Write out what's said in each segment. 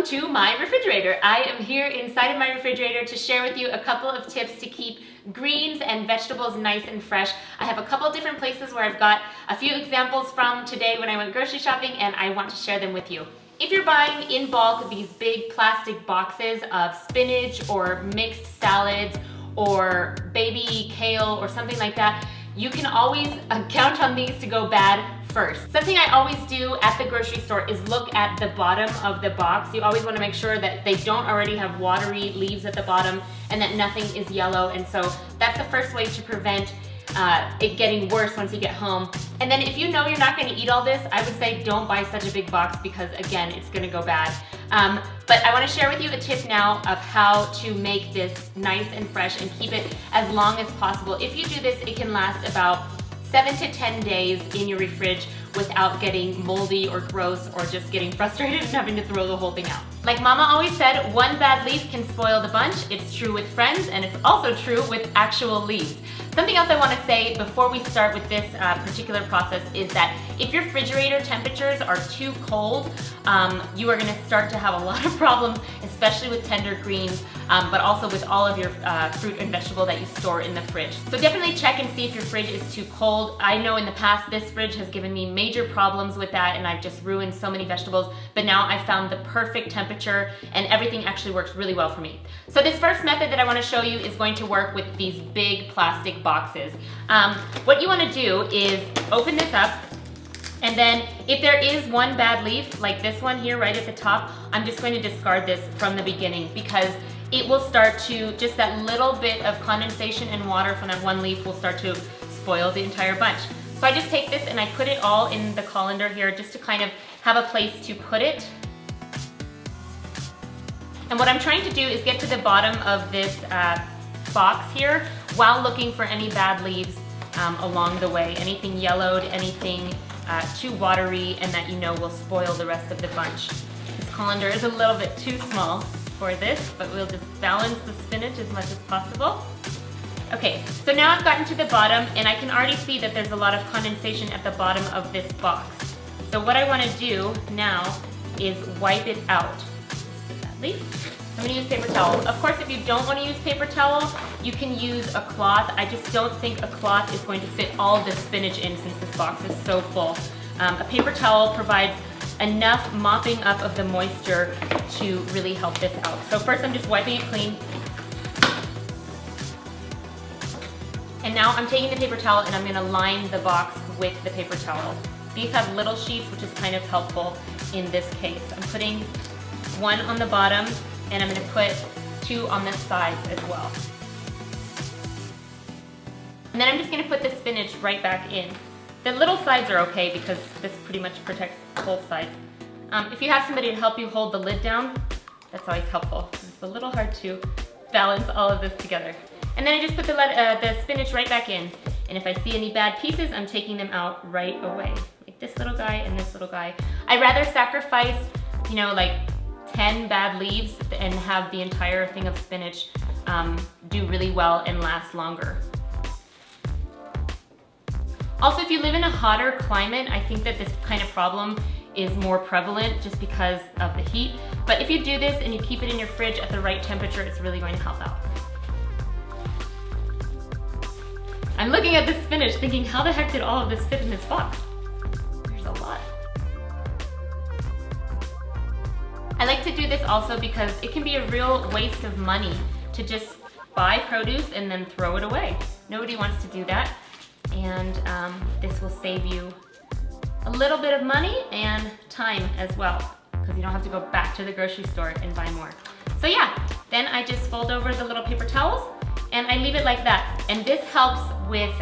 to my refrigerator. I am here inside of my refrigerator to share with you a couple of tips to keep greens and vegetables nice and fresh. I have a couple different places where I've got a few examples from today when I went grocery shopping, and I want to share them with you. If you're buying in bulk these big plastic boxes of spinach or mixed salads or baby kale or something like that, you can always count on these to go bad first. Something I always do at the grocery store is look at the bottom of the box. You always want to make sure that they don't already have watery leaves at the bottom and that nothing is yellow. And so that's the first way to prevent it getting worse once you get home. And then if you know you're not going to eat all this, I would say don't buy such a big box because again, it's going to go bad. But I want to share with you a tip now of how to make this nice and fresh and keep it as long as possible. If you do this, it can last about 7 to 10 days in your fridge without getting moldy or gross or just getting frustrated and having to throw the whole thing out. Like Mama always said, one bad leaf can spoil the bunch. It's true with friends, and it's also true with actual leaves. Something else I want to say before we start with this particular process is that if your refrigerator temperatures are too cold, you are going to start to have a lot of problems, especially with tender greens, but also with all of your fruit and vegetable that you store in the fridge. So definitely check and see if your fridge is too cold. I know in the past this fridge has given me major problems with that, and I've just ruined so many vegetables, but now I've found the perfect temperature and everything actually works really well for me. So this first method that I want to show you is going to work with these big plastic boxes. What you want to do is open this up, and then if there is one bad leaf, like this one here right at the top, I'm just going to discard this from the beginning because it will start to, just that little bit of condensation and water from that one leaf will start to spoil the entire bunch. So I just take this and I put it all in the colander here just to kind of have a place to put it. And what I'm trying to do is get to the bottom of this box here while looking for any bad leaves along the way. Anything yellowed, anything too watery, and that you know will spoil the rest of the bunch. This colander is a little bit too small for this, but we'll just balance the spinach as much as possible. Okay, so now I've gotten to the bottom and I can already see that there's a lot of condensation at the bottom of this box. So what I want to do now is wipe it out. I'm going to use paper towel. Of course, if you don't want to use paper towel, you can use a cloth. I just don't think a cloth is going to fit all the spinach in since this box is so full. A paper towel provides enough mopping up of the moisture to really help this out. So first I'm just wiping it clean. And now I'm taking the paper towel and I'm going to line the box with the paper towel. These have little sheets, which is kind of helpful in this case. I'm putting one on the bottom, and I'm going to put 2 on the sides as well. And then I'm just going to put the spinach right back in. The little sides are okay because this pretty much protects both sides. If you have somebody to help you hold the lid down, that's always helpful. It's a little hard to balance all of this together. And then I just put the spinach right back in. And if I see any bad pieces, I'm taking them out right away. Like this little guy and this little guy. I'd rather sacrifice, you know, like 10 bad leaves and have the entire thing of spinach do really well and last longer. Also, if you live in a hotter climate, I think that this kind of problem is more prevalent just because of the heat. But if you do this and you keep it in your fridge at the right temperature, it's really going to help out. I'm looking at this spinach thinking, how the heck did all of this fit in this box? There's a lot. I like to do this also because it can be a real waste of money to just buy produce and then throw it away. Nobody wants to do that. And this will save you a little bit of money and time as well, because you don't have to go back to the grocery store and buy more. So yeah, then I just fold over the little paper towels and I leave it like that. And this helps with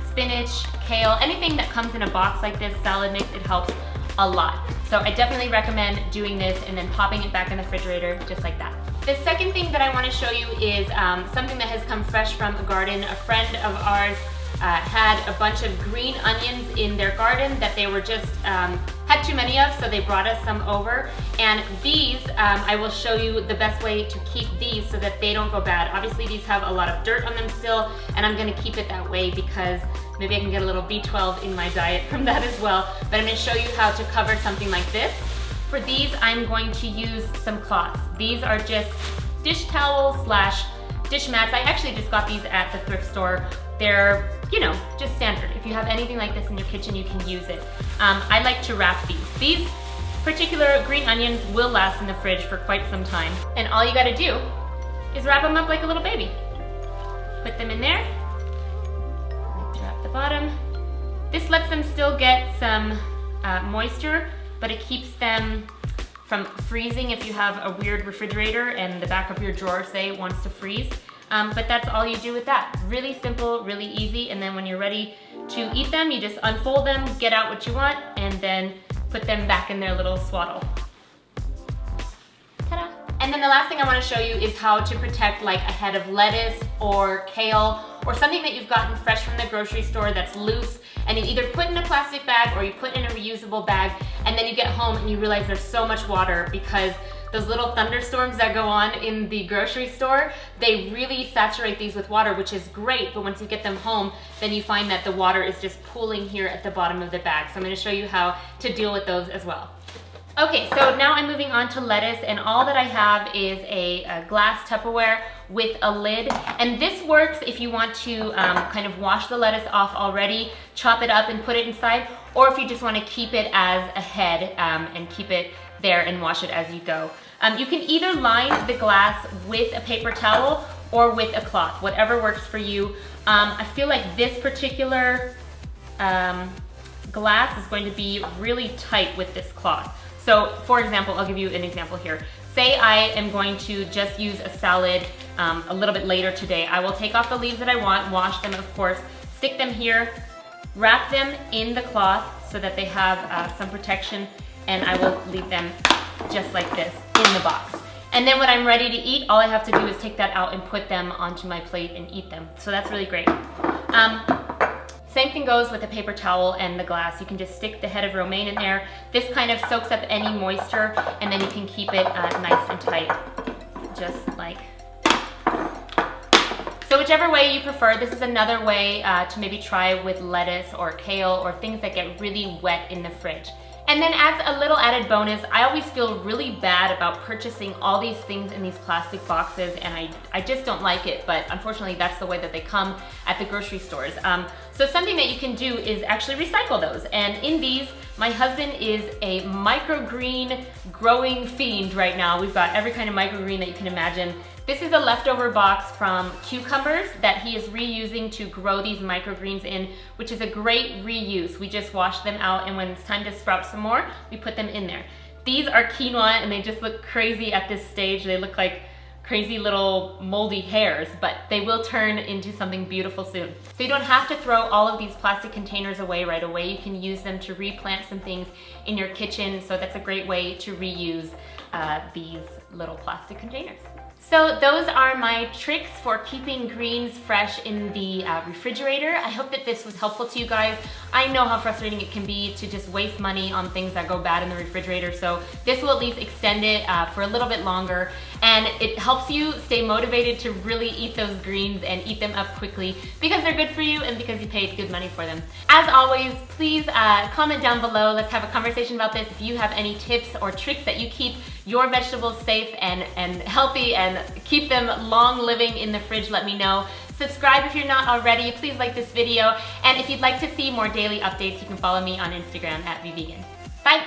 spinach, kale, anything that comes in a box like this, salad mix, it helps a lot. So I definitely recommend doing this and then popping it back in the refrigerator just like that. The second thing that I want to show you is something that has come fresh from a garden. A friend of ours had a bunch of green onions in their garden that they were just had too many of, so they brought us some over. And these, I will show you the best way to keep these so that they don't go bad. Obviously these have a lot of dirt on them still, and I'm gonna keep it that way because maybe I can get a little B12 in my diet from that as well. But I'm gonna show you how to cover something like this For these, I'm going to use some cloths. These are just dish towels slash dish mats. I actually just got these at the thrift store. They're, you know, just standard. If you have anything like this in your kitchen, you can use it. I like to wrap these. These particular green onions will last in the fridge for quite some time. And all you gotta do is wrap them up like a little baby. Put them in there. Wrap the bottom. This lets them still get some moisture, but it keeps them from freezing if you have a weird refrigerator and the back of your drawer, say, wants to freeze. But that's all you do with that. Really simple, really easy, and then when you're ready to eat them, you just unfold them, get out what you want, and then put them back in their little swaddle. Ta-da! And then the last thing I want to show you is how to protect like a head of lettuce or kale or something that you've gotten fresh from the grocery store that's loose, and you either put in a plastic bag or you put in a reusable bag, and then you get home and you realize there's so much water because those little thunderstorms that go on in the grocery store, they really saturate these with water, which is great, but once you get them home, then you find that the water is just pooling here at the bottom of the bag. So I'm gonna show you how to deal with those as well. Okay, so now I'm moving on to lettuce, and all that I have is a glass Tupperware with a lid. And this works if you want to kind of wash the lettuce off already, chop it up and put it inside, or if you just want to keep it as a head and keep it there and wash it as you go. You can either line the glass with a paper towel or with a cloth, whatever works for you. I feel like this particular glass is going to be really tight with this cloth. So for example, I'll give you an example here. Say I am going to just use a salad a little bit later today. I will take off the leaves that I want, wash them of course, stick them here, wrap them in the cloth so that they have some protection, and I will leave them just like this in the box. And then when I'm ready to eat, all I have to do is take that out and put them onto my plate and eat them. So that's really great. Same thing goes with the paper towel and the glass. You can just stick the head of romaine in there. This kind of soaks up any moisture, and then you can keep it nice and tight, just like. So whichever way you prefer, this is another way to maybe try with lettuce or kale or things that get really wet in the fridge. And then as a little added bonus, I always feel really bad about purchasing all these things in these plastic boxes, and I just don't like it, but unfortunately that's the way that they come at the grocery stores. So something that you can do is actually recycle those. And in these, my husband is a microgreen growing fiend right now. We've got every kind of microgreen that you can imagine. This is a leftover box from cucumbers that he is reusing to grow these microgreens in, which is a great reuse. We just wash them out, and when it's time to sprout some more, we put them in there. These are quinoa, and they just look crazy at this stage. They look like crazy little moldy hairs, but they will turn into something beautiful soon. So you don't have to throw all of these plastic containers away right away. You can use them to replant some things in your kitchen, so that's a great way to reuse these little plastic containers. So those are my tricks for keeping greens fresh in the refrigerator. I hope that this was helpful to you guys. I know how frustrating it can be to just waste money on things that go bad in the refrigerator, so this will at least extend it for a little bit longer, and it helps you stay motivated to really eat those greens and eat them up quickly because they're good for you and because you paid good money for them. As always, please comment down below. Let's have a conversation about this. If you have any tips or tricks that you keep your vegetables safe and healthy and keep them long living in the fridge, let me know. Subscribe if you're not already. Please like this video. And if you'd like to see more daily updates, you can follow me on Instagram @vvegan. Bye.